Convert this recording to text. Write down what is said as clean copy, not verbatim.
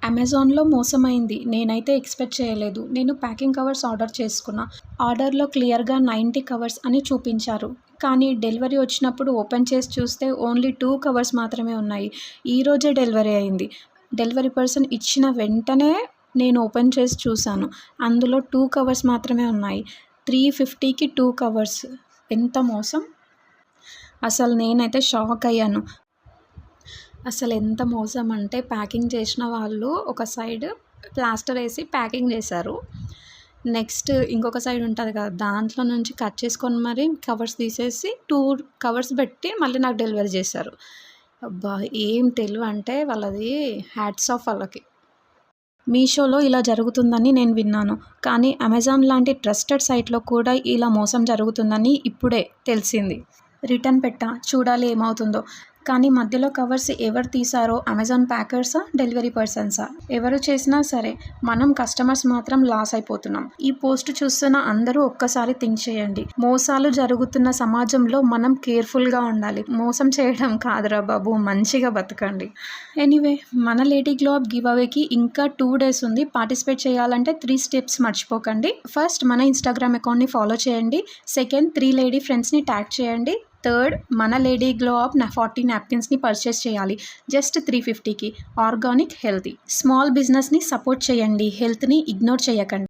అమెజాన్లో మోసమైంది. నేనైతే ఎక్స్పెక్ట్ చేయలేదు. నేను ప్యాకింగ్ కవర్స్ ఆర్డర్ చేసుకున్నా. ఆర్డర్లో క్లియర్గా 90 కవర్స్ అని చూపించారు. కానీ డెలివరీ వచ్చినప్పుడు ఓపెన్ చేసి చూస్తే ఓన్లీ 2 కవర్స్ మాత్రమే ఉన్నాయి. ఈరోజే డెలివరీ అయింది. డెలివరీ పర్సన్ ఇచ్చిన వెంటనే నేను ఓపెన్ చేసి చూశాను. అందులో 2 కవర్స్ మాత్రమే ఉన్నాయి. 350కి 2 కవర్స్. ఎంత మోసం! అసలు నేనైతే షాక్ అయ్యాను. అసలు ఎంత మోసం అంటే ప్యాకింగ్ చేసిన వాళ్ళు ఒక సైడ్ ప్లాస్టర్ వేసి ప్యాకింగ్ చేశారు. నెక్స్ట్ ఇంకొక సైడ్ ఉంటుంది కదా, దాంట్లో నుంచి కట్ చేసుకొని మరి కవర్స్ తీసేసి 2 కవర్స్ పెట్టి మళ్ళీ నాకు డెలివరీ చేశారు. అబ్బా, ఏం తెలివి అంటే వాళ్ళది! హ్యాట్స్ ఆఫ్ వాళ్ళకి. మీషోలో ఇలా జరుగుతుందని నేను విన్నాను. కానీ అమెజాన్ లాంటి ట్రస్టెడ్ సైట్లో కూడా ఇలా మోసం జరుగుతుందని ఇప్పుడే తెలిసింది. రిటర్న్ పెట్టా, చూడాలి ఏమవుతుందో. కానీ మధ్యలో కవర్స్ ఎవరు తీశారో అమెజాన్ ప్యాకర్సా, డెలివరీ పర్సన్సా? ఎవరు చేసినా సరే మనం కస్టమర్స్ మాత్రం లాస్ అయిపోతున్నాం. ఈ పోస్ట్ చూస్తున్న అందరూ ఒక్కసారి థింక్ చేయండి. మోసాలు జరుగుతున్న సమాజంలో మనం కేర్ఫుల్గా ఉండాలి. మోసం చేయడం కాదురా బాబు, మంచిగా బతకండి. ఎనీవే, మన లేడీ గ్లో అప్ గివ్ అవేకి ఇంకా 2 days ఉంది. పార్టిసిపేట్ చేయాలంటే 3 steps మర్చిపోకండి. ఫస్ట్, మన ఇన్స్టాగ్రామ్ అకౌంట్ని ఫాలో చేయండి. సెకండ్, 3 lady ఫ్రెండ్స్ని ట్యాగ్ చేయండి. థర్డ్, మన లేడీ గ్లో అప్ 40 napkinsని పర్చేస్ చేయాలి. జస్ట్ 350కి. Organic, healthy. స్మాల్ బిజినెస్ని సపోర్ట్ చేయండి. హెల్త్ని ఇగ్నోర్ చేయకండి.